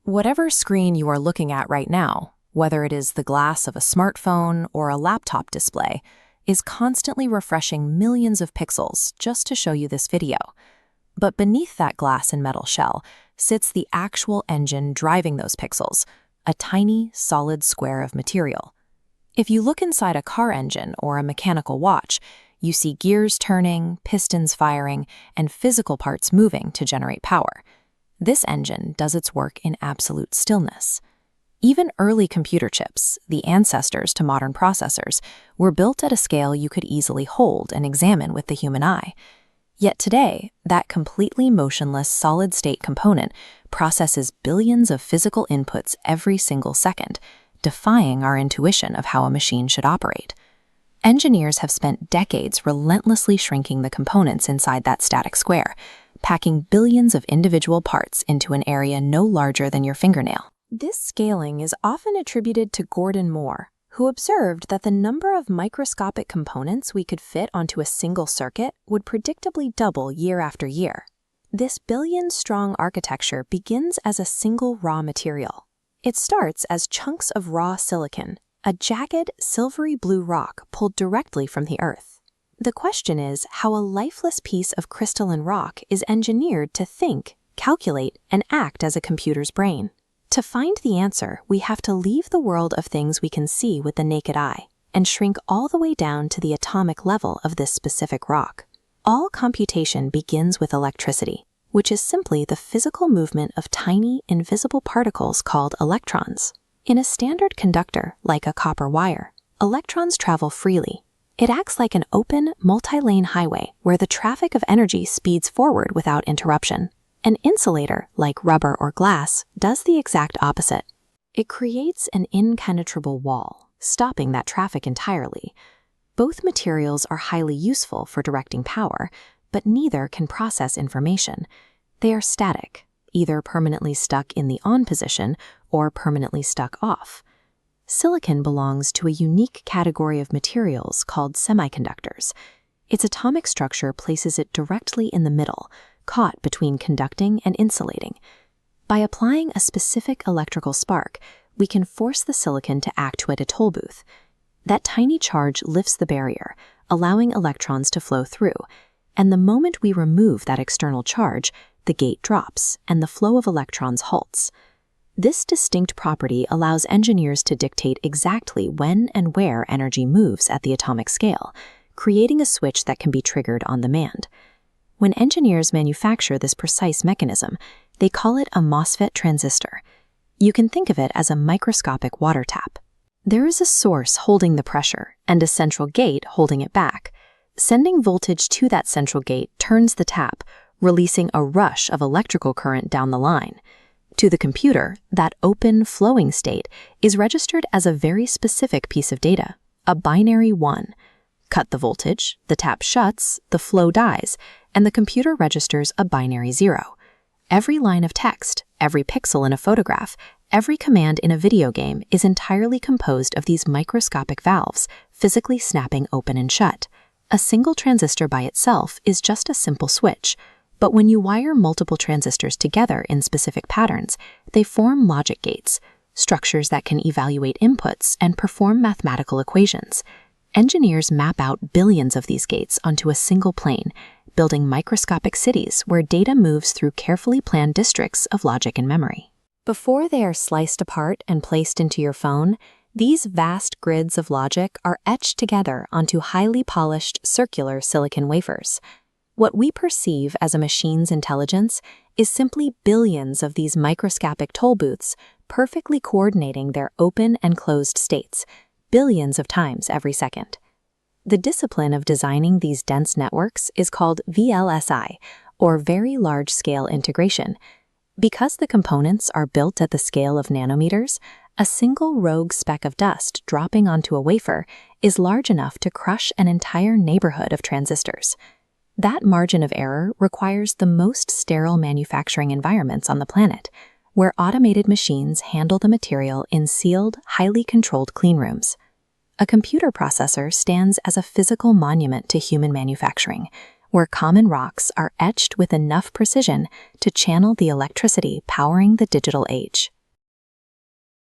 Whatever screen you are looking at right now, whether it is the glass of a smartphone or a laptop display, is constantly refreshing millions of pixels just to show you this video. But beneath that glass and metal shell sits the actual engine driving those pixels, a tiny, solid square of material. If you look inside a car engine or a mechanical watch, you see gears turning, pistons firing, and physical parts moving to generate power. This engine does its work in absolute stillness. Even early computer chips, the ancestors to modern processors, were built at a scale you could easily hold and examine with the human eye. Yet today, that completely motionless solid-state component processes billions of physical inputs every single second, defying our intuition of how a machine should operate. Engineers have spent decades relentlessly shrinking the components inside that static square, packing billions of individual parts into an area no larger than your fingernail. This scaling is often attributed to Gordon Moore, who observed that the number of microscopic components we could fit onto a single circuit would predictably double year after year. This billion-strong architecture begins as a single raw material. It starts as chunks of raw silicon, a jagged, silvery blue rock pulled directly from the Earth. The question is how a lifeless piece of crystalline rock is engineered to think, calculate, and act as a computer's brain. To find the answer, we have to leave the world of things we can see with the naked eye and shrink all the way down to the atomic level of this specific rock. All computation begins with electricity, which is simply the physical movement of tiny, invisible particles called electrons. In a standard conductor, like a copper wire, electrons travel freely. It acts like an open, multi-lane highway where the traffic of energy speeds forward without interruption. An insulator, like rubber or glass, does the exact opposite. It creates an impenetrable wall, stopping that traffic entirely. Both materials are highly useful for directing power, but neither can process information. They are static, either permanently stuck in the on position or permanently stuck off. Silicon belongs to a unique category of materials called semiconductors. Its atomic structure places it directly in the middle, caught between conducting and insulating. By applying a specific electrical spark, we can force the silicon to act at a toll booth. That tiny charge lifts the barrier, allowing electrons to flow through, and the moment we remove that external charge, the gate drops and the flow of electrons halts. This distinct property allows engineers to dictate exactly when and where energy moves at the atomic scale, creating a switch that can be triggered on demand. When engineers manufacture this precise mechanism, they call it a MOSFET transistor. You can think of it as a microscopic water tap. There is a source holding the pressure and a central gate holding it back. Sending voltage to that central gate turns the tap, releasing a rush of electrical current down the line. To the computer, that open, flowing state is registered as a very specific piece of data, a binary 1. Cut the voltage, the tap shuts, the flow dies, and the computer registers a binary 0. Every line of text, every pixel in a photograph, every command in a video game is entirely composed of these microscopic valves, physically snapping open and shut. A single transistor by itself is just a simple switch. But when you wire multiple transistors together in specific patterns, they form logic gates, structures that can evaluate inputs and perform mathematical equations. Engineers map out billions of these gates onto a single plane, building microscopic cities where data moves through carefully planned districts of logic and memory. Before they are sliced apart and placed into your phone, these vast grids of logic are etched together onto highly polished circular silicon wafers. What we perceive as a machine's intelligence is simply billions of these microscopic toll booths perfectly coordinating their open and closed states, billions of times every second. The discipline of designing these dense networks is called VLSI, or Very Large Scale Integration. Because the components are built at the scale of nanometers, a single rogue speck of dust dropping onto a wafer is large enough to crush an entire neighborhood of transistors. That margin of error requires the most sterile manufacturing environments on the planet, where automated machines handle the material in sealed, highly controlled cleanrooms. A computer processor stands as a physical monument to human manufacturing, where common rocks are etched with enough precision to channel the electricity powering the digital age.